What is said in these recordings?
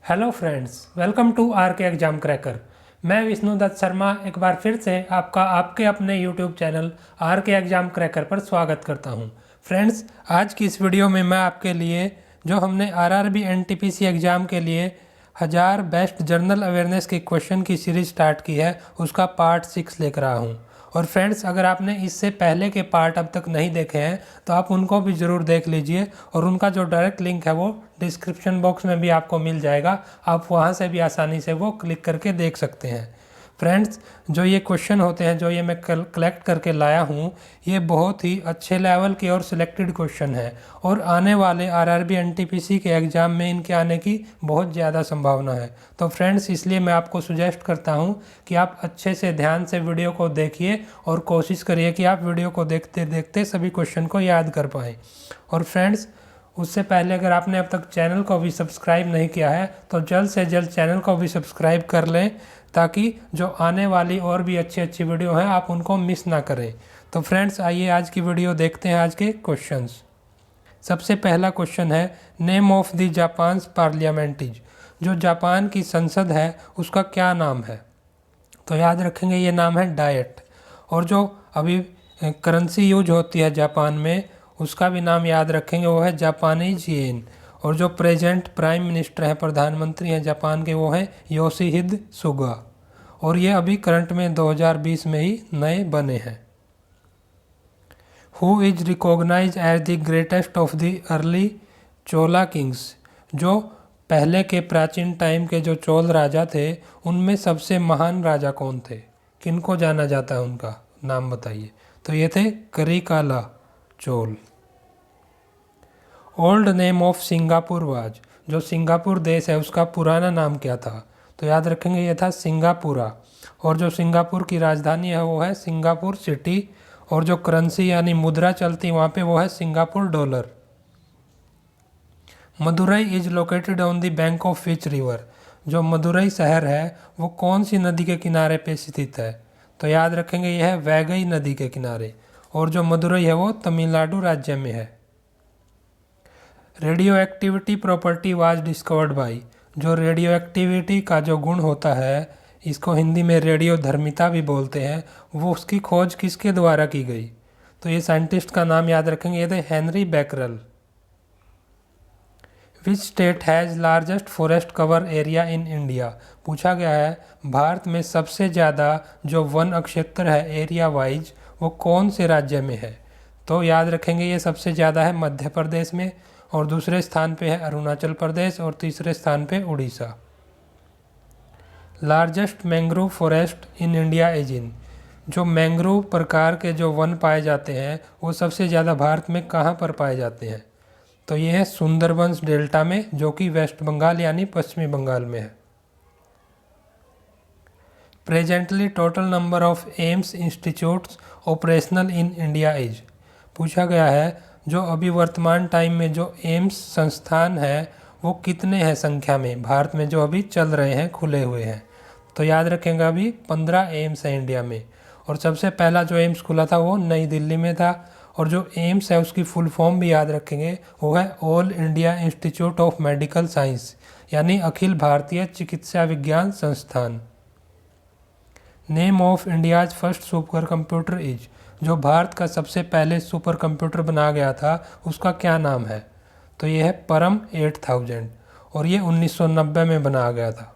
Hello friends, welcome to R K exam cracker. मैं विष्णु दत्त शर्मा एक बार फिर से आपके अपने YouTube channel are K exam cracker पर स्वागत करता हूं। फ्रेंड्स, आज की इस वीडियो में मैं आपके लिए जो हमने आरआरबी एनटीपीसी एग्ज़ाम के लिए 1000 बेस्ट जनरल अवेयरनेस के क्वेश्चन की सीरीज स्टार्ट की है, उसका पार्ट 6 लेकर आया हूँ। और फ्रेंड्स, अगर आपने इससे पहले के पार्ट अब तक नहीं देखे हैं तो आप उनको भी ज़रूर देख लीजिए, और उनका जो डायरेक्ट लिंक है वो डिस्क्रिप्शन बॉक्स में भी आपको मिल जाएगा। आप वहाँ से भी आसानी से वो क्लिक करके देख सकते हैं। फ्रेंड्स, जो ये क्वेश्चन होते हैं, जो ये मैं कलेक्ट करके लाया हूँ, ये बहुत ही अच्छे लेवल के और सिलेक्टेड क्वेश्चन हैं, और आने वाले आरआरबी एनटीपीसी के एग्ज़ाम में इनके आने की बहुत ज़्यादा संभावना है। तो फ्रेंड्स, इसलिए मैं आपको सुजेस्ट करता हूँ कि आप अच्छे से ध्यान से वीडियो को देखिए और कोशिश करिए कि आप वीडियो को देखते देखते सभी क्वेश्चन को याद कर पाएँ। और फ्रेंड्स, उससे पहले अगर आपने अब तक चैनल को भी सब्सक्राइब नहीं किया है तो जल्द से जल्द चैनल को भी सब्सक्राइब कर लें, ताकि जो आने वाली और भी अच्छी अच्छी वीडियो हैं आप उनको मिस ना करें। तो फ्रेंड्स, आइए आज की वीडियो देखते हैं आज के क्वेश्चंस। सबसे पहला क्वेश्चन है, name of the Japan parliament is. जो जापान की संसद है उसका क्या नाम है? तो याद रखेंगे ये नाम है डायट। और जो अभी करेंसी यूज होती है जापान में, उसका भी नाम याद रखेंगे, वो है जापानीज येन। और जो प्रेजेंट प्राइम मिनिस्टर हैं, प्रधानमंत्री हैं जापान के, वो हैं योशिहिदे सुगा। और ये अभी करंट में 2020 में ही नए बने हैं। Who is recognize as the greatest of the early Chola kings. जो पहले के प्राचीन टाइम के जो चोल राजा थे, उनमें सबसे महान राजा कौन थे? किनको जाना जाता है, उनका नाम बताइए। तो ये थे Karikala Chola. Old name of Singapore was. जो सिंगापुर देश है उसका पुराना नाम क्या था? तो याद रखेंगे ये था सिंगापुरा। और जो सिंगापुर की राजधानी है वो है सिंगापुर सिटी। और जो करेंसी यानी मुद्रा चलती है वहाँ पे वो है Singapore dollar. Madurai is located on the bank of which river. जो मदुरई शहर है वो कौन सी नदी के किनारे पे स्थित है? तो याद रखेंगे यह है वैगई नदी के किनारे। और जो मदुरई है वो तमिलनाडु राज्य में है। Radio activity property was discovered by. जो रेडियो एक्टिविटी का जो गुण होता है, इसको हिंदी में रेडियो धर्मिता भी बोलते हैं, वो उसकी खोज किसके द्वारा की गई? तो ये साइंटिस्ट का नाम याद रखेंगे, ये थे Henry Becquerel. Which state has largest forest cover area in India. पूछा गया है भारत में सबसे ज़्यादा जो वन क्षेत्र है एरिया वाइज, वो कौन से राज्य में है? तो याद रखेंगे ये सबसे ज़्यादा है मध्य प्रदेश में, और दूसरे स्थान पे है अरुणाचल प्रदेश, और तीसरे स्थान पे Orissa. Largest mangrove forest in India is in. जो मैंग्रोव प्रकार के जो वन पाए जाते हैं वो सबसे ज़्यादा भारत में कहाँ पर पाए जाते हैं? तो ये है सुंदरबंस डेल्टा में, जो कि वेस्ट बंगाल यानी पश्चिमी बंगाल में है। Presently total number of AIIMS institutes operational in India is. पूछा गया है जो अभी वर्तमान टाइम में जो एम्स संस्थान है वो कितने हैं संख्या में भारत में, जो अभी चल रहे हैं, खुले हुए हैं? तो याद रखेंगे अभी 15 एम्स है इंडिया में। और सबसे पहला जो एम्स खुला था वो नई दिल्ली में था। और जो एम्स है उसकी फुल फॉर्म भी याद रखेंगे, वो है all India institute of medical science, यानी अखिल भारतीय चिकित्सा विज्ञान संस्थान। Name of India's first super computer is. जो भारत का सबसे पहले सुपर कंप्यूटर बनाया गया था उसका क्या नाम है? तो ये है परम 8000, और ये 1990 में बनाया गया था।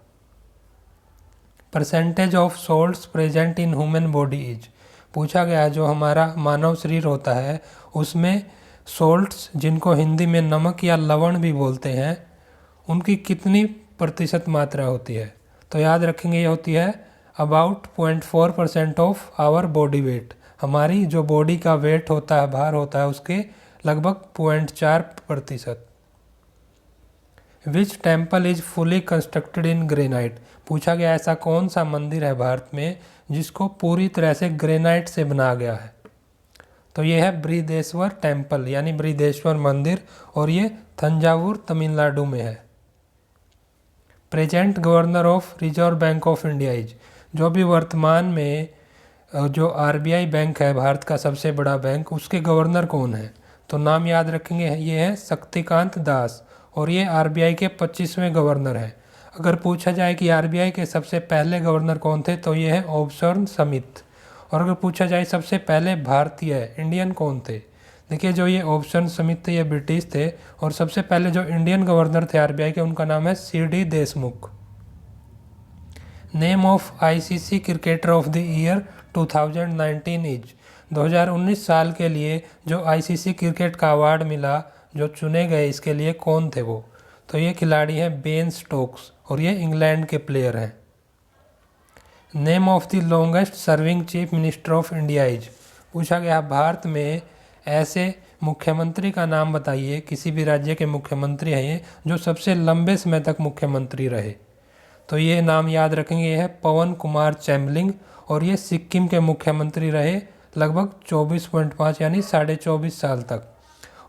Percentage of salts present in human body is. पूछा गया है जो हमारा मानव शरीर होता है उसमें सोल्ट्स, जिनको हिंदी में नमक या लवण भी बोलते हैं, उनकी कितनी प्रतिशत मात्रा होती है? तो याद रखेंगे ये होती है about 0.4% of our body weight. हमारी जो बॉडी का वेट होता है, भार होता है, उसके लगभग 0.4%। Which temple is fully constructed in granite. पूछा गया ऐसा कौन सा मंदिर है भारत में जिसको पूरी तरह से ग्रेनाइट से बनाया गया है? तो ये है बृहदेश्वर टेम्पल, यानी बृहदेश्वर मंदिर, और ये तंजावुर तमिलनाडु में है। Present governor of reserve bank of India is. जो भी वर्तमान में जो आरबीआई बैंक है, भारत का सबसे बड़ा बैंक, उसके गवर्नर कौन है? तो नाम याद रखेंगे, ये है शक्तिकांत दास, और ये आरबीआई के 25वें गवर्नर हैं। अगर पूछा जाए कि आरबीआई के सबसे पहले गवर्नर कौन थे तो ये है ऑब्सर्न समित। और अगर पूछा जाए सबसे पहले भारतीय इंडियन कौन थे, देखिए जो ये ऑब्सर्न समित थे ये ब्रिटिश थे, और सबसे पहले जो इंडियन गवर्नर थे आरबीआई के उनका नाम है CD Deshmukh. Name of ICC cricketer of the year 2019 is, 2019 साल के लिए जो आईसीसी क्रिकेट का अवार्ड मिला, जो चुने गए इसके लिए कौन थे वो, तो ये खिलाड़ी हैं बेन स्टोक्स और ये इंग्लैंड के प्लेयर हैं। Name of the longest serving chief minister of India is, पूछा गया भारत में ऐसे मुख्यमंत्री का नाम बताइए, किसी भी राज्य के मुख्यमंत्री हैं ये जो सबसे लंबे समय तक मुख्यमंत्री रहे, तो ये नाम याद रखेंगे, ये है पवन कुमार चैमलिंग, और ये सिक्किम के मुख्यमंत्री रहे लगभग 24.5 यानी 24.5 साल तक।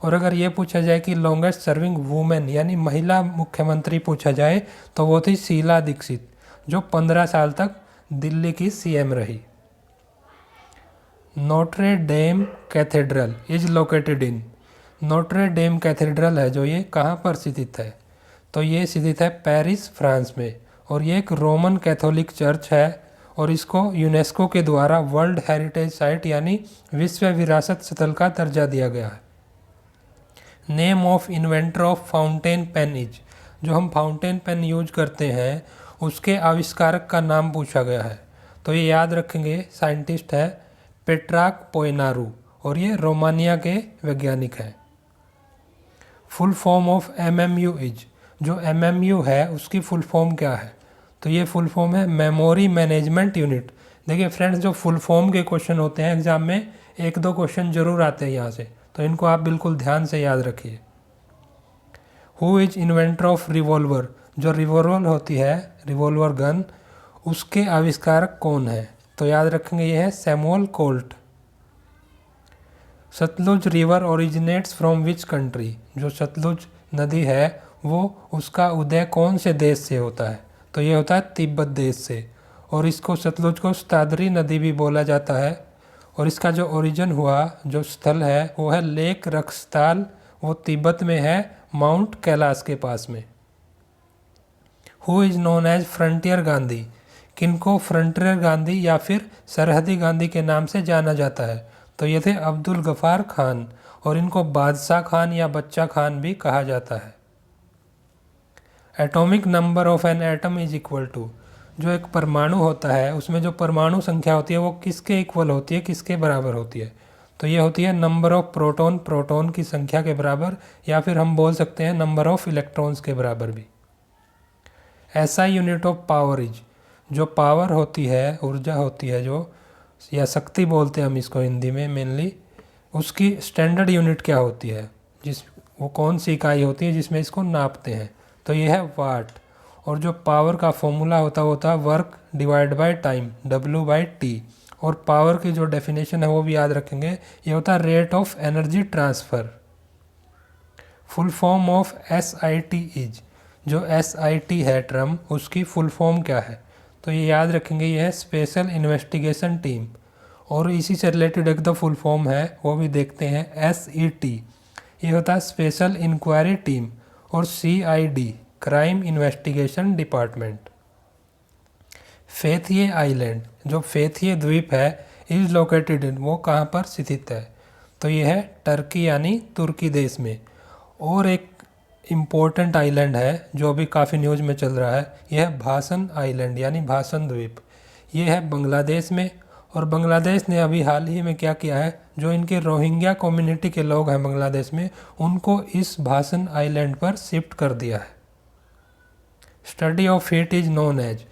और अगर ये पूछा जाए कि लॉन्गेस्ट सर्विंग वुमेन यानी महिला मुख्यमंत्री पूछा जाए तो वो थी शीला दीक्षित, जो 15 साल तक दिल्ली की सीएम रही। Notre Dame cathedral is located in, Notre Dame cathedral है जो ये कहाँ पर स्थित है, तो ये स्थित है पेरिस फ्रांस में, और ये एक रोमन कैथोलिक चर्च है और इसको यूनेस्को के द्वारा वर्ल्ड हेरिटेज साइट यानी विश्व विरासत स्थल का दर्जा दिया गया है। Name of inventor of fountain pen is, जो हम फाउंटेन पेन यूज करते हैं उसके आविष्कारक का नाम पूछा गया है, तो ये याद रखेंगे साइंटिस्ट है पेट्राक पोइनारू, और ये रोमानिया के वैज्ञानिक हैं। Full form of MMU is, जो एमएमयू है उसकी फुल फॉर्म क्या है, तो ये फुल फॉर्म है मेमोरी मैनेजमेंट यूनिट। देखिए फ्रेंड्स, जो फुल फॉर्म के क्वेश्चन होते हैं एग्जाम में 1-2 क्वेश्चन जरूर आते हैं यहाँ से, तो इनको आप बिल्कुल ध्यान से याद रखिए। Who is inventor of revolver, जो रिवॉल्वर होती है रिवॉल्वर गन उसके आविष्कारक कौन है, तो याद रखेंगे ये है Samuel Colt. Sutlej river originates from which country, जो सतलुज नदी है वो उसका उदय कौन से देश से होता है, तो ये होता है तिब्बत देश से, और इसको सतलुज को शताद्री नदी भी बोला जाता है। और इसका जो ओरिजिन हुआ जो स्थल है वो है लेक रक्सताल, वो तिब्बत में है माउंट कैलाश के पास में। Who is known as frontier Gandhi, किनको फ्रंटियर गांधी या फिर सरहदी गांधी के नाम से जाना जाता है, तो ये थे अब्दुल गफार खान, और इनको बादशाह खान या बच्चा खान भी कहा जाता है। Atomic number of an atom is equal to, जो एक परमाणु होता है उसमें जो परमाणु संख्या होती है वो किसके इक्वल होती है, किसके बराबर होती है, तो ये होती है नंबर ऑफ प्रोटॉन, प्रोटॉन की संख्या के बराबर, या फिर हम बोल सकते हैं नंबर ऑफ इलेक्ट्रॉन्स के बराबर भी। SI unit of power is, जो पावर होती है ऊर्जा होती है जो, या शक्ति बोलते हैं हम इसको हिंदी में मेनली, उसकी स्टैंडर्ड यूनिट क्या होती है, वो कौन सी इकाई होती है जिसमें इसको नापते हैं, तो ये है वाट। और जो पावर का फॉर्मूला होता है work divide by time W/T, और पावर की जो डेफिनेशन है वो भी याद रखेंगे, ये होता है rate of energy transfer. Full form of SIT is, जो SIT है टर्म उसकी फुल फॉर्म क्या है, तो ये याद रखेंगे, ये है स्पेशल इन्वेस्टिगेशन टीम। और इसी से रिलेटेड एक दो फुल फॉर्म है वो भी देखते हैं। SET ये होता है स्पेशल इंक्वायरी टीम, और CID crime investigation department. फेथिये island, जो फेथिये द्वीप है इज लोकेटेड इन, वो कहाँ पर स्थित है, तो ये है टर्की यानी तुर्की देश में। और एक इम्पोर्टेंट आइलैंड है जो अभी काफ़ी न्यूज़ में चल रहा है, यह है भासन आइलैंड यानी भासन द्वीप, ये है बांग्लादेश में। और बांग्लादेश ने अभी हाल ही में क्या किया है, जो इनके रोहिंग्या कम्युनिटी के लोग हैं बांग्लादेश में, उनको इस भासन आइलैंड पर शिफ्ट कर दिया है। Study of heat is known as,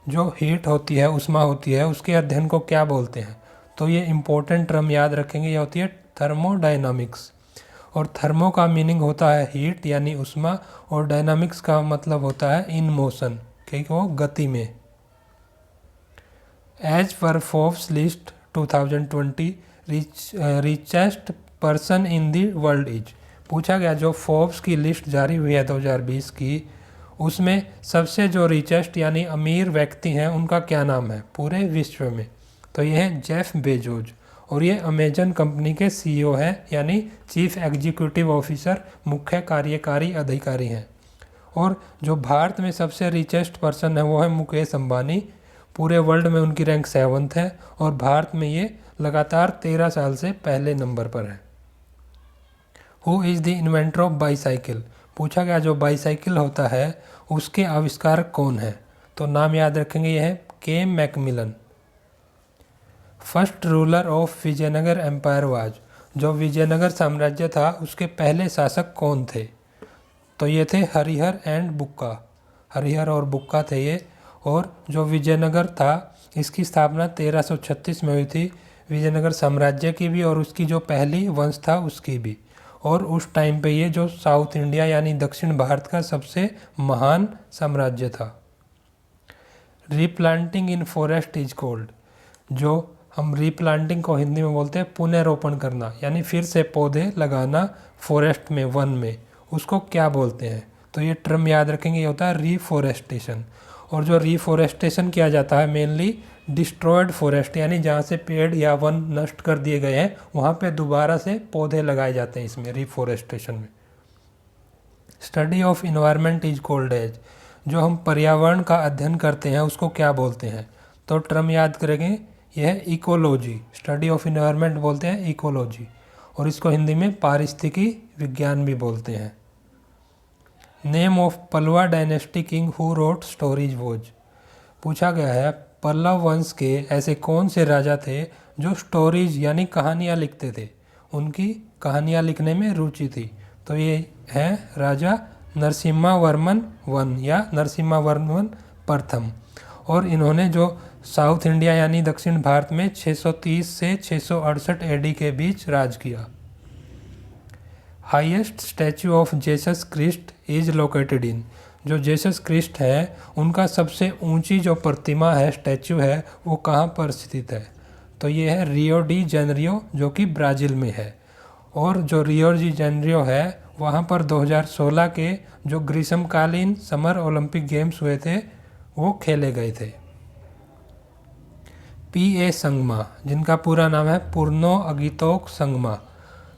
जो हीट होती है उष्मा होती है उसके अध्ययन को क्या बोलते हैं, तो ये इम्पोर्टेंट टर्म याद रखेंगे, ये होती है थर्मोडायनामिक्स। और थर्मो का मीनिंग होता है हीट यानी उष्मा, और डायनामिक्स का मतलब होता है इन मोशन, क्योंकि वो गति में। As per Forbes list 2020 richest person in the world is, पूछा गया जो फोर्ब्स की लिस्ट जारी हुई है 2020 की, उसमें सबसे जो रिचेस्ट यानी अमीर व्यक्ति हैं उनका क्या नाम है पूरे विश्व में, तो ये है जेफ बेजोज, और ये अमेजन कंपनी के CEO हैं यानी चीफ एग्जीक्यूटिव ऑफिसर, मुख्य कार्यकारी अधिकारी हैं। और जो भारत में सबसे रिचेस्ट पर्सन है वो है मुकेश अंबानी। पूरे वर्ल्ड में उनकी रैंक 7th है और भारत में ये लगातार 13 साल से पहले नंबर पर है। Who is the inventor of bicycle? पूछा गया जो बाईसाइकिल होता है उसके आविष्कारक कौन है? तो नाम याद रखेंगे, ये है K Macmillan. First ruler of Vijayanagar empire was? जो विजयनगर साम्राज्य था उसके पहले शासक कौन थे? तो ये थे हरिहर एंड बुक्का। हरिहर और बुक्का थे ये। और जो विजयनगर था इसकी स्थापना 1336 में हुई थी, विजयनगर साम्राज्य की भी और उसकी जो पहली वंश था उसकी भी। और उस टाइम पे ये जो साउथ इंडिया यानी दक्षिण भारत का सबसे महान साम्राज्य था। रीप्लांटिंग इन फॉरेस्ट इज कॉल्ड? जो हम रीप्लांटिंग को हिंदी में बोलते हैं पुनरोपण करना, यानी फिर से पौधे लगाना फॉरेस्ट में, वन में, उसको क्या बोलते हैं? तो ये टर्म याद रखेंगे, ये होता है रीफॉरेस्टेशन। और जो रीफॉरेस्टेशन किया जाता है मेनली डिस्ट्रॉयड फॉरेस्ट, यानी जहाँ से पेड़ या वन नष्ट कर दिए गए हैं वहाँ पे दोबारा से पौधे लगाए जाते हैं इसमें, रीफॉरेस्टेशन में। Study of environment is called as? जो हम पर्यावरण का अध्ययन करते हैं उसको क्या बोलते हैं? तो टर्म याद करेंगे, यह है इकोलॉजी। स्टडी ऑफ इन्वायरमेंट बोलते हैं इकोलॉजी, और इसको हिंदी में पारिस्थितिकी विज्ञान भी बोलते हैं। Name of Pallava dynasty king who wrote stories was? पूछा गया है पल्लव वंश के ऐसे कौन से राजा थे जो स्टोरीज यानी कहानियाँ लिखते थे, उनकी कहानियाँ लिखने में रुचि थी? तो ये है राजा नरसिम्हा वर्मन वन या नरसिम्हा वर्मन प्रथम। और इन्होंने जो साउथ इंडिया यानी दक्षिण भारत में 630 से 668 एडी के बीच राज किया। Highest statue of Jesus Christ is located in? जो जेसस क्रिस्ट है उनका सबसे ऊंची जो प्रतिमा है, स्टैचू है, वो कहाँ पर स्थित है? तो ये है रियो डी जेनरियो, जो कि ब्राज़ील में है। और जो रियो डी जेनरियो है वहाँ पर 2016 के जो ग्रीष्मकालीन समर ओलंपिक गेम्स हुए थे वो खेले गए थे। पी.ए. संगमा, जिनका पूरा नाम है Purno Agitok Sangma,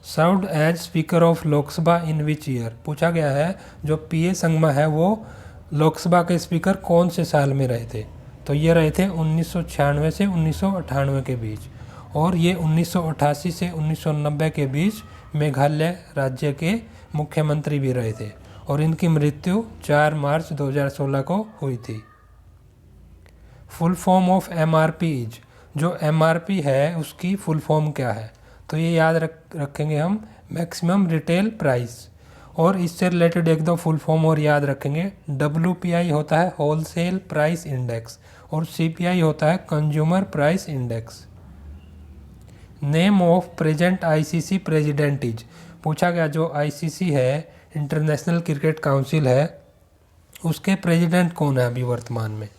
served as speaker of Lok Sabha in which year? पूछा गया है जो पी.ए. संगमा है वो लोकसभा के स्पीकर कौन से साल में रहे थे? तो ये रहे थे 1996 से 1998 के बीच। और ये 1988 से 1990 के बीच मेघालय राज्य के मुख्यमंत्री भी रहे थे। और इनकी मृत्यु 4 मार्च 2016 को हुई थी। Full form of MRP is? जो एमआरपी है उसकी फुल फॉर्म क्या है? तो ये याद रखेंगे हम, मैक्सिमम रिटेल प्राइस। और इससे रिलेटेड एक दो फुल फॉर्म और याद रखेंगे। WPI होता है होलसेल प्राइस इंडेक्स और CPI होता है consumer price index. Name of present ICC president is? पूछा गया जो ICC है, इंटरनेशनल क्रिकेट काउंसिल है, उसके प्रेसिडेंट कौन है अभी वर्तमान में?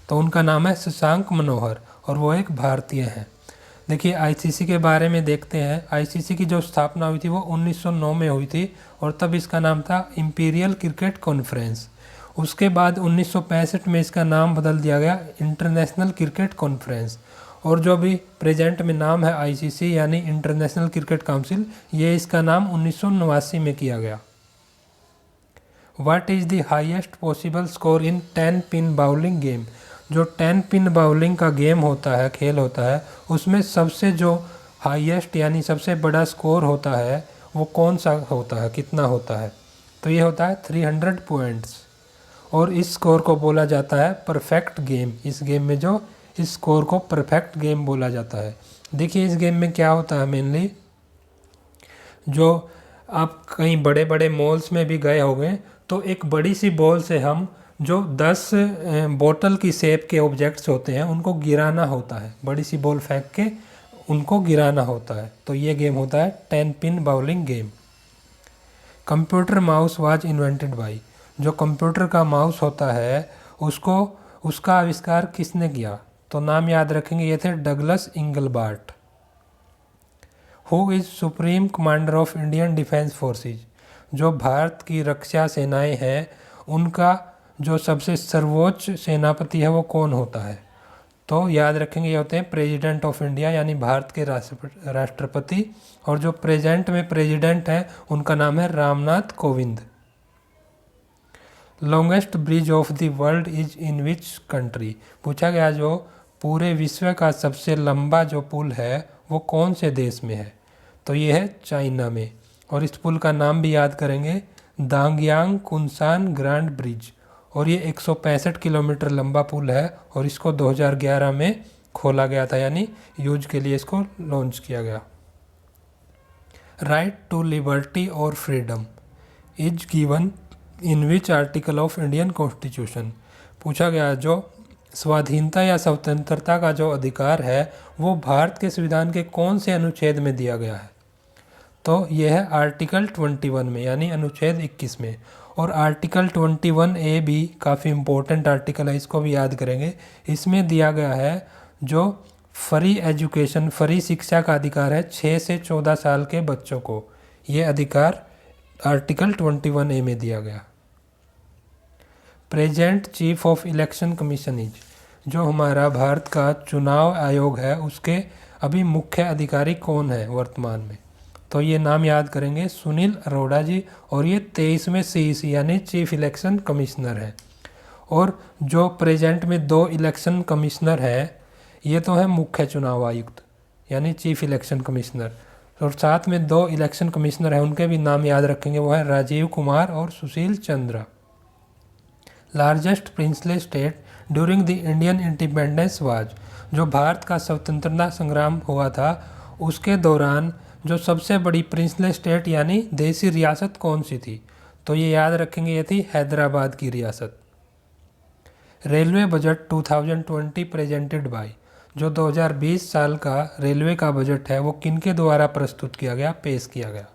तो उनका नाम है शशांक मनोहर और वो एक भारतीय हैं। देखिए ICC के बारे में देखते हैं। ICC की जो स्थापना हुई थी वो 1909 में हुई थी और तब इसका नाम था इंपीरियल क्रिकेट कॉन्फ्रेंस। उसके बाद 1965 में इसका नाम बदल दिया गया इंटरनेशनल क्रिकेट कॉन्फ्रेंस। और जो भी प्रेजेंट में नाम है ICC यानी इंटरनेशनल क्रिकेट काउंसिल, ये इसका नाम 1989 में किया गया। What is the highest possible score in 10 pin bowling game? जो 10 पिन बाउलिंग का गेम होता है, खेल होता है, उसमें सबसे जो हाईएस्ट यानी सबसे बड़ा स्कोर होता है वो कौन सा होता है, कितना होता है? तो ये होता है 300 पॉइंट्स। और इस स्कोर को बोला जाता है परफेक्ट गेम। इस गेम में जो इस स्कोर को परफेक्ट गेम बोला जाता है। देखिए इस गेम में क्या होता है मेनली, जो आप कहीं बड़े बड़े मॉल्स में भी गए होंगे तो एक बड़ी सी बॉल से हम जो 10 बोतल की शेप के ऑब्जेक्ट्स होते हैं उनको गिराना होता है। बड़ी सी बॉल फेंक के उनको गिराना होता है। तो ये गेम होता है 10 pin bowling game. Computer mouse was invented by? जो कंप्यूटर का माउस होता है उसका आविष्कार किसने किया? तो नाम याद रखेंगे, ये थे Douglas Engelbart. Who is supreme commander of Indian defence forces? जो भारत की रक्षा सेनाएं हैं उनका जो सबसे सर्वोच्च सेनापति है वो कौन होता है? तो याद रखेंगे ये होते हैं प्रेसिडेंट ऑफ इंडिया यानी भारत के राष्ट्रपति। और जो प्रेजेंट में प्रेसिडेंट हैं उनका नाम है Ramnath Kovind. Longest bridge of the world is in which country. पूछा गया जो पूरे विश्व का सबसे लंबा जो पुल है वो कौन से देश में है, तो ये है चाइना में। और इस पुल का नाम भी याद करेंगे, दांगयांग कुनसान ग्रैंड ब्रिज। और ये 165 किलोमीटर लंबा पुल है और इसको 2011 में खोला गया था, यानी यूज के लिए इसको लॉन्च किया गया। राइट टू लिबर्टी और freedom is given in which article of Indian constitution. पूछा गया जो स्वाधीनता या स्वतंत्रता का जो अधिकार है वो भारत के संविधान के कौन से अनुच्छेद में दिया गया है, तो यह है आर्टिकल 21 में, यानी अनुच्छेद 21 में। और आर्टिकल 21A भी काफ़ी इम्पोर्टेंट आर्टिकल है, इसको भी याद करेंगे। इसमें दिया गया है जो फ्री एजुकेशन, फ्री शिक्षा का अधिकार है 6 से 14 साल के बच्चों को, ये अधिकार आर्टिकल 21A में दिया गया। Present chief of election commission is, जो हमारा भारत का चुनाव आयोग है उसके अभी मुख्य अधिकारी कौन है वर्तमान में, तो ये नाम याद करेंगे, सुनील अरोड़ा जी। और ये 23वें CEC यानी चीफ इलेक्शन कमिश्नर है। और जो प्रेजेंट में 2 इलेक्शन कमिश्नर है, ये तो है मुख्य चुनाव आयुक्त यानी चीफ इलेक्शन कमिश्नर, और साथ में 2 इलेक्शन कमिश्नर हैं, उनके भी नाम याद रखेंगे, वो है राजीव कुमार और Sushil Chandra. Largest princely state during the Indian independence was, जो भारत का स्वतंत्रता संग्राम हुआ था उसके दौरान जो सबसे बड़ी प्रिंसली स्टेट यानी देसी रियासत कौन सी थी, तो ये याद रखेंगे, ये थी हैदराबाद की रियासत। रेलवे बजट 2020 प्रेजेंटेड बाय, जो 2020 साल का रेलवे का बजट है वो किनके द्वारा प्रस्तुत किया गया, पेश किया गया,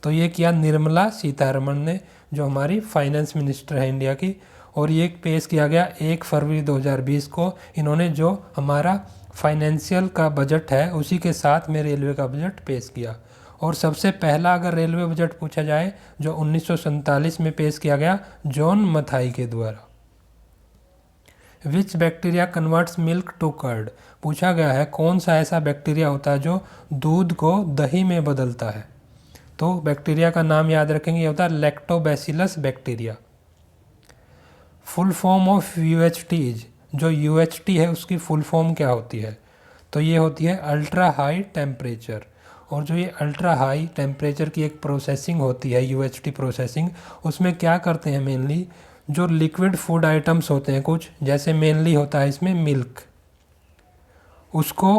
तो ये किया निर्मला सीतारमण ने, जो हमारी फाइनेंस मिनिस्टर है इंडिया की। और ये पेश किया गया 1 फरवरी 2020 को। इन्होंने जो हमारा फाइनेंशियल का बजट है उसी के साथ में रेलवे का बजट पेश किया। और सबसे पहला अगर रेलवे बजट पूछा जाए जो 1947 में पेश किया गया जॉन मथाई के द्वारा। Which bacteria converts milk to curd, पूछा गया है कौन सा ऐसा बैक्टीरिया होता है जो दूध को दही में बदलता है, तो बैक्टीरिया का नाम याद रखेंगे, ये होता है lactobacillus bacteria. Full form of UHT is, जो UHT है उसकी फुल फॉर्म क्या होती है, तो ये होती है अल्ट्रा हाई टेम्परेचर। और जो ये अल्ट्रा हाई टेम्परेचर की एक प्रोसेसिंग होती है UHT प्रोसेसिंग, उसमें क्या करते हैं मेनली, जो लिक्विड फूड आइटम्स होते हैं कुछ, जैसे मेनली होता है इसमें मिल्क, उसको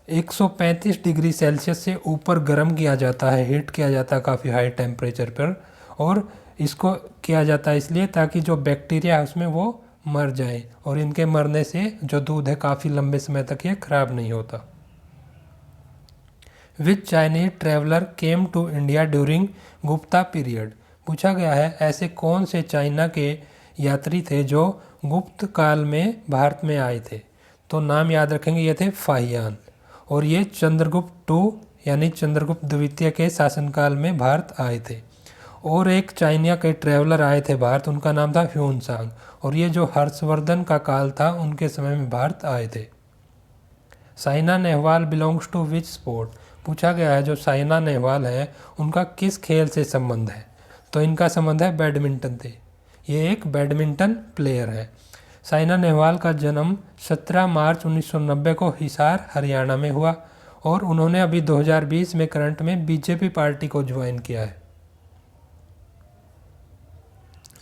135 डिग्री सेल्सियस से ऊपर गर्म किया जाता है, हीट किया जाता है काफ़ी हाई टेम्परेचर पर। और इसको किया जाता है इसलिए ताकि जो बैक्टीरिया है उसमें वो मर जाए, और इनके मरने से जो दूध है काफ़ी लंबे समय तक ये खराब नहीं होता। Which Chinese traveller came to India during Gupta period, पूछा गया है ऐसे कौन से चाइना के यात्री थे जो गुप्त काल में भारत में आए थे, तो नाम याद रखेंगे, ये थे फाहियान। और ये चंद्रगुप्त II यानी चंद्रगुप्त द्वितीय के शासनकाल में भारत आए थे। और एक चाइना के ट्रैवलर आए थे भारत, उनका नाम था ह्यूनसांग, और ये जो हर्षवर्धन का काल था उनके समय में भारत आए थे। Saina Nehwal belongs to which sport, पूछा गया है जो साइना नेहवाल है उनका किस खेल से संबंध है, तो इनका संबंध है बैडमिंटन से, ये एक बैडमिंटन प्लेयर है। साइना नेहवाल का जन्म 17 मार्च 1990 को हिसार हरियाणा में हुआ, और उन्होंने अभी 2020 में करंट में बीजेपी पार्टी को ज्वाइन किया है।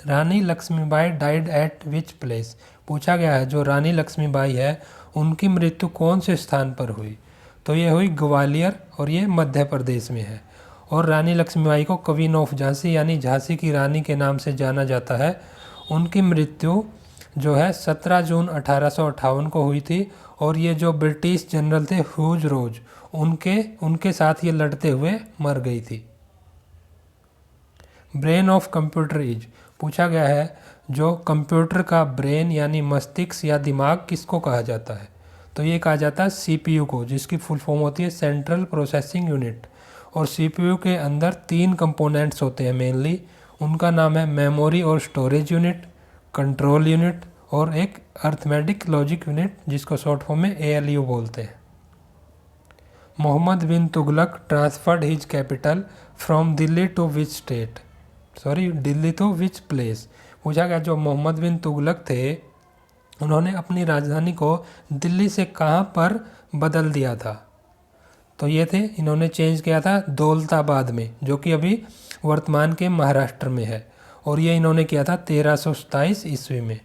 Rani Lakshmibai died at which place, पूछा गया है जो रानी लक्ष्मीबाई है उनकी मृत्यु कौन से स्थान पर हुई, तो ये हुई ग्वालियर, और ये मध्य प्रदेश में है। और रानी लक्ष्मीबाई को क्वीन ऑफ झांसी यानी झांसी की रानी के नाम से जाना जाता है। उनकी मृत्यु जो है 17 जून 1858 को हुई थी, और ये जो ब्रिटिश जनरल थे ह्यूज रोज, उनके साथ ये लड़ते हुए मर गई थी। ब्रेन ऑफ कंप्यूटर इज, पूछा गया है जो कंप्यूटर का ब्रेन यानी मस्तिष्क या दिमाग किसको कहा जाता है, तो ये कहा जाता है CPU को, जिसकी फुल फॉर्म होती है सेंट्रल प्रोसेसिंग यूनिट। और CPU के अंदर 3 कंपोनेंट्स होते हैं मेनली, उनका नाम है मेमोरी और स्टोरेज यूनिट, कंट्रोल यूनिट, और एक अर्थमेटिक लॉजिक यूनिट जिसको शॉर्ट फॉर्म में ALU बोलते हैं। Mohammad bin Tughlaq transferred his capital from Delhi to which state, Delhi to which place, पूछा गया जो मोहम्मद बिन तुगलक थे उन्होंने अपनी राजधानी को दिल्ली से कहाँ पर बदल दिया था। तो ये थे, इन्होंने चेंज किया था दौलताबाद में, जो कि अभी वर्तमान के महाराष्ट्र में है, और ये इन्होंने किया था 1327 ईस्वी में।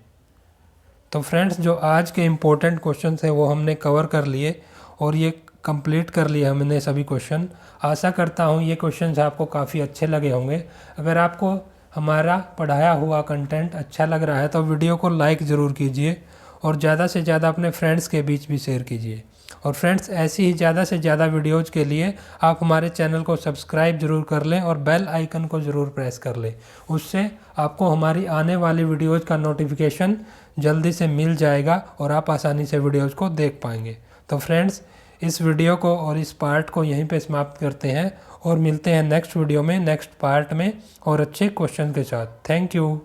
तो फ्रेंड्स, जो आज के इम्पोर्टेंट क्वेश्चन है वो हमने कवर कर लिए और ये कंप्लीट कर लिए हमने सभी क्वेश्चन। आशा करता हूँ ये क्वेश्चन आपको काफ़ी अच्छे लगे होंगे। अगर आपको हमारा पढ़ाया हुआ कंटेंट अच्छा लग रहा है तो वीडियो को लाइक ज़रूर कीजिए और ज़्यादा से ज़्यादा अपने फ्रेंड्स के बीच भी शेयर कीजिए। और फ्रेंड्स, ऐसी ही ज़्यादा से ज़्यादा वीडियोज़ के लिए आप हमारे चैनल को सब्सक्राइब ज़रूर कर लें और बेल आइकन को ज़रूर प्रेस कर लें। उससे आपको हमारी आने वाली वीडियोज़ का नोटिफिकेशन जल्दी से मिल जाएगा और आप आसानी से वीडियोज़ को देख पाएंगे। तो फ्रेंड्स, इस वीडियो को और इस पार्ट को यहीं पे समाप्त करते हैं और मिलते हैं नेक्स्ट वीडियो में, नेक्स्ट पार्ट में और अच्छे क्वेश्चन के साथ। Thank you.